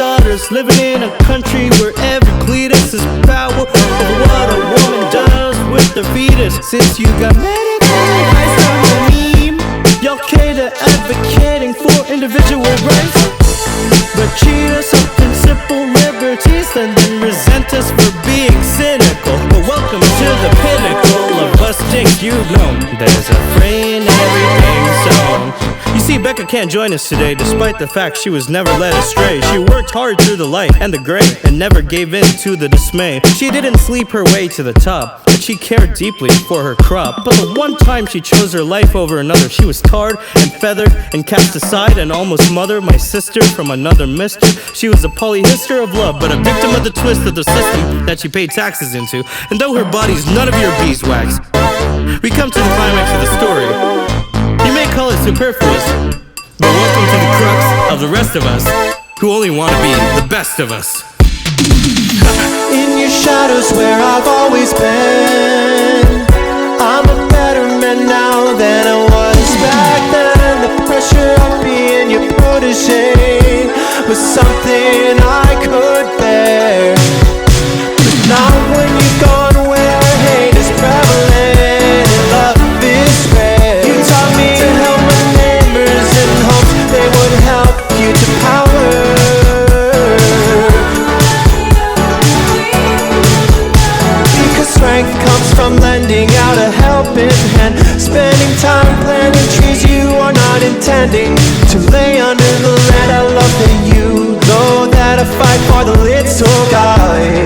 daughters, living in a country where every cletus is power over what a woman does with their fetus. Since you got medicalized on the meme, y'all cater advocating for individual rights, but cheat us of principal liberties and then resent us for being cynical. But welcome to the pinnacle of us DINK. You've known there's a fray in everything, so you see, Becca can't join us today, despite the fact she was never led astray. She worked hard through the light and the gray, and never gave in to the dismay. She didn't sleep her way to the top, but she cared deeply for her crop. But the one time she chose her life over another, she was tarred and feathered and cast aside, and almost mothered my sister from another mister. She was a polyhister of love, but a victim of the twist of the system that she paid taxes into. And though her body's none of your beeswax, we come to the climax of the story. You may call it superfluous, but welcome to the crux of the rest of us, who only want to be the best of us. In your shadows where I've always been, I'm a better man now than I was back then. The pressure of being your protege was something I could bear, but now when you're gone where hate is prevalent and love is rare, you taught me to help my neighbors in hopes they would help you to power. Because strength comes from lending out a helping hand, spending time planting trees you are not intending to lay under the land. I love that you know that I fight for the little guy.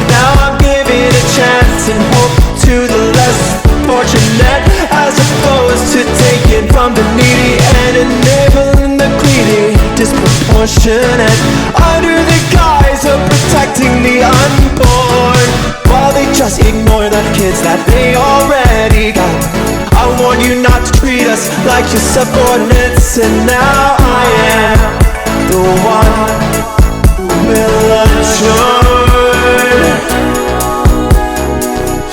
Now I'm giving a chance and hope to the less fortunate, as opposed to taking from the needy and enabling the greedy. Disproportionate under the guise of protecting the unborn, while they just ignore the kids that they already got. I warn you not to treat us like your subordinates, and now I am the one who will adjourn.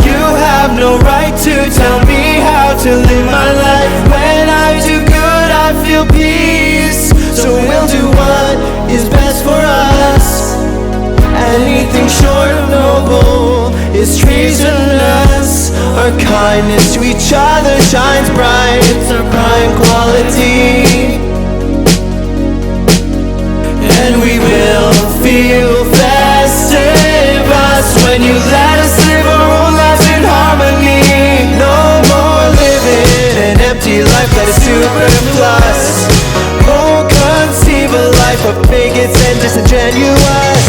You have no right to tell me how to live my life. When I do good, I feel peace. So we'll do what is best for us. Anything short of noble is treasonous. Our kindness to each other shines bright. It's our prime quality, and we will feel festive us when you let us live our own lives in harmony. No more living an empty life that is superfluous. Won't conceive a life of bigots and disingenuous.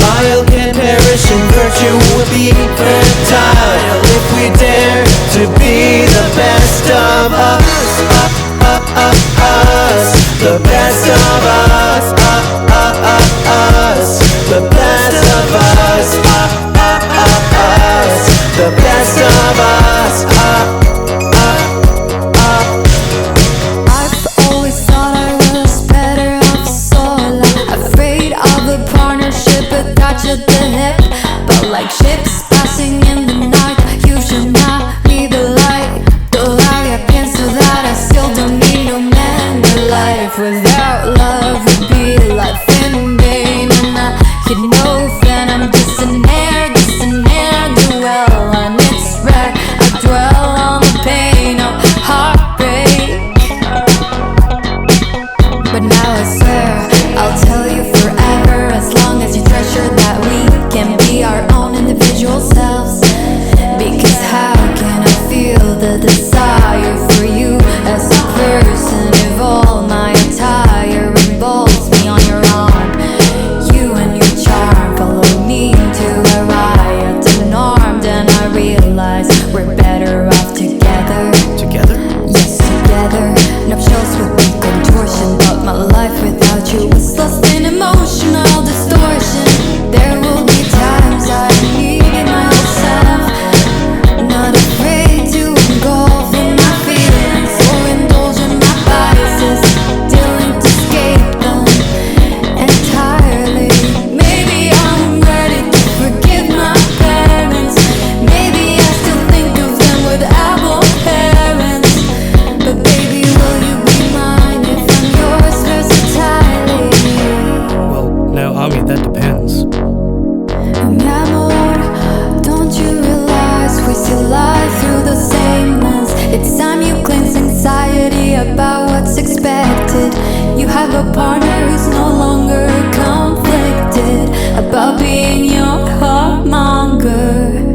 Vile can perish and virtue will be fertile if we dare to be the best of us. The best of us. The best of us. The best of us. I've always thought I was better off solo, afraid of a partnership attached at the hip. But like ships passing in the night, you should not be the light. Though I get pins so that I still don't need no man. The life without love would be a life in vain. And you know that I'm just an air duel on its wreck. I dwell on the pain of heartbreak. But now I swear I'll tell you forever, as long as you treasure that we can be our own individual selves. Because how can I feel the desire for you as a person if all my attire involves me on your arm? You and your charm follow me to where I am unarmed, and I realize we're better off together. Together? Yes, together. Nuptials would be contortion, but my life without you was lost in emotional distortion. There will be times I need myself, not afraid to engulf in my feelings or indulge in my biases, dealing to escape them entirely. Maybe I'm ready to forgive my parents. Maybe I still think of them with apple parents. But baby, will you be mine if I'm You have a partner who's no longer conflicted about being your heartmonger.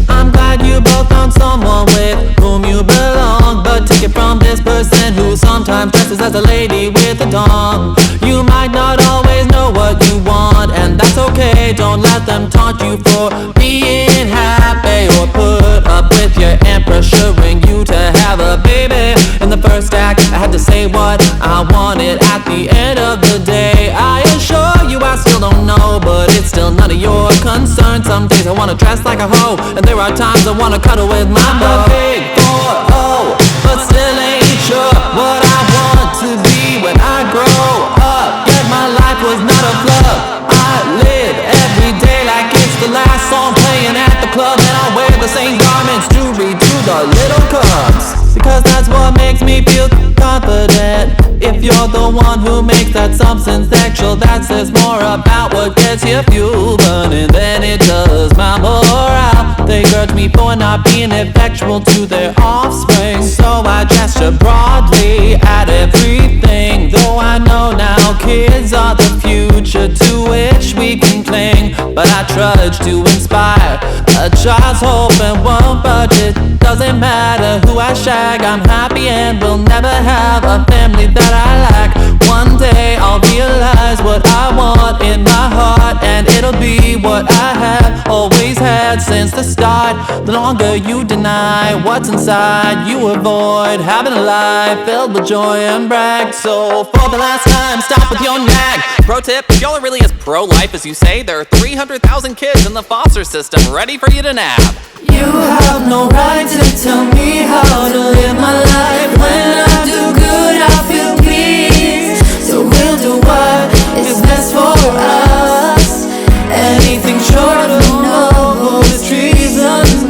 I'm glad you both found someone with whom you belong, but take it from this person who sometimes dresses as a lady with a dong. You might not always know what you want, and that's okay. Don't let them taunt you for being happy, or put up with your aunt pressuring you to have a baby. In the first act, I had to say what I wanted. At the end of the day, I assure you I still don't know, but it's still none of your concern. Some days I wanna dress like a hoe, and there are times I wanna cuddle with my bro. Big 4-0, but still ain't sure what I want to be when I grow up. Yet my life was not a flub. I live every day like it's the last song playing at the club, and I wear the same garments to redo the little cubs, because that's what makes me feel confident. If you're the one who makes that something sexual, that says more about what gets your fuel burning than it does my morale. They grudge me for not being effectual to their offspring, so I gesture broadly at everything. Though I know now kids are the future to which we can cling, but I trudge to inspire a child's hope and won't budge. It doesn't matter who I shag, I'm happy and will never have a family that I lack. One day I'll realize what I want in my heart, and it'll be what I have always had since the start. The longer you deny what's inside, you avoid having a life filled with joy and brag. So for the last time, stop with your nag. Pro tip, if y'all are really as pro-life as you say, there are 300,000 kids in the foster system ready for you to nab. You have no right to tell me how to live my life. When I do good, I feel peace. So we'll do what is best for us. Anything short of noble is treasonous.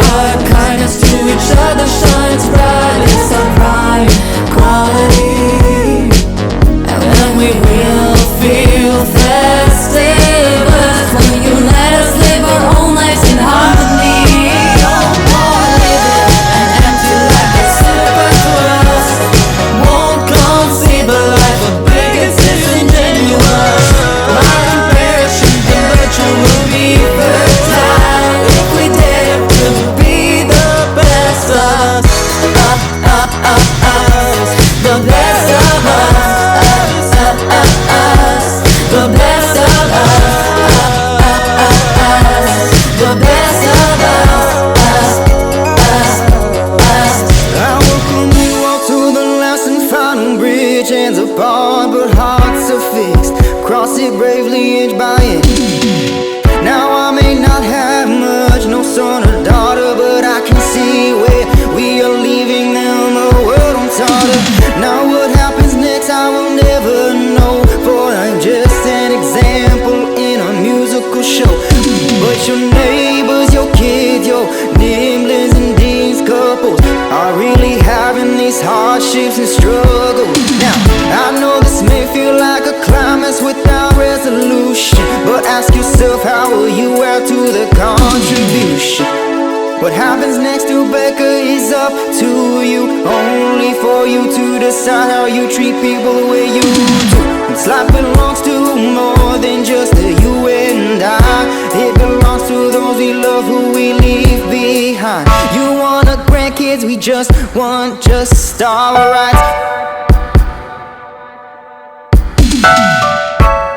Our kindness to each other shines bright. It's our prime quality, and then we will feel festive when you let us live our own lives in harmony. Don't wanna live an empty life that's superfluous. Won't conceive a life of bigots disingenuous. My comparison to virtue will be fertile if we dare to be the best us. The best of us. The best of us. The best of us. I welcome you all to the last and final bridge. Hands apart, but hearts are fixed. Cross it bravely, inch by inch. Now I may not have much, no son or daughter, but I can see where we are leaving them a world untaught. Now what happens next I will never know, for I'm just an example in a musical show. But your neighbors, your kids, your nibblers and deans couples are really having these hardships and struggles. Now I know this may feel like a climax without resolution, but ask yourself, how will you add to the contribution? What happens next to Becca is up to you, only for you to decide how you treat people the way you do. This life belongs to more than just you and I. It belongs to those we love who we leave behind. You want a grandkids, we just want just our rights.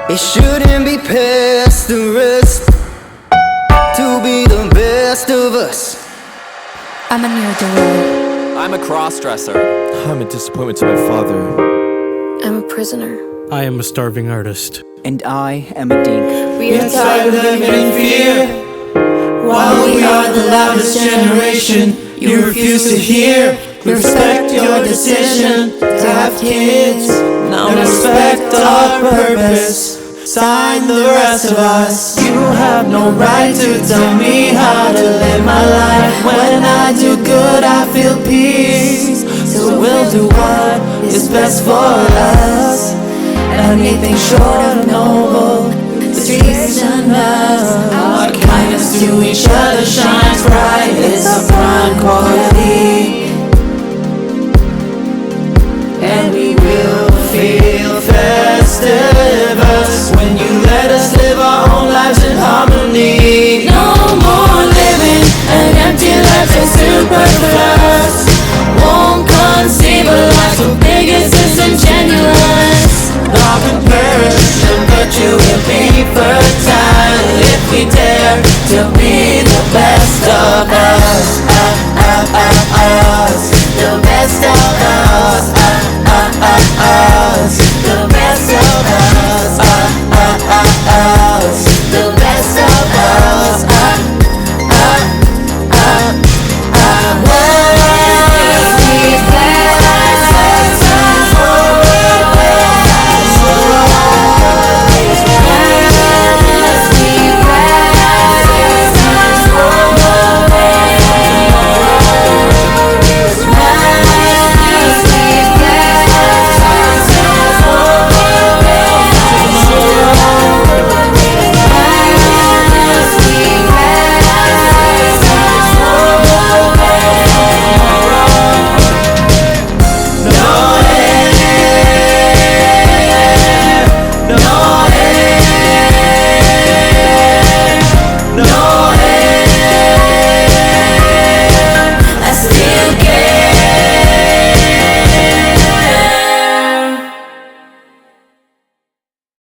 It shouldn't be past the rest to be the best of us. I'm a near-doer. I'm a cross-dresser. I'm a disappointment to my father. I'm a prisoner. I am a starving artist. And I am a DINK. We are tired of living in fear. While we are the loudest generation, you refuse to hear. We respect your decision to have kids. Now respect our purpose. Sign the rest of us. You have no right to tell me how to live my life. When I do good, I feel peace. So we'll do what is best for us. Anything short of noble is treasonous. Our kindness to each other shines bright. It's a prime quality, and we best of us when you let us live our own lives in harmony. No more living an empty life that's superfluous. Won't conceive a life so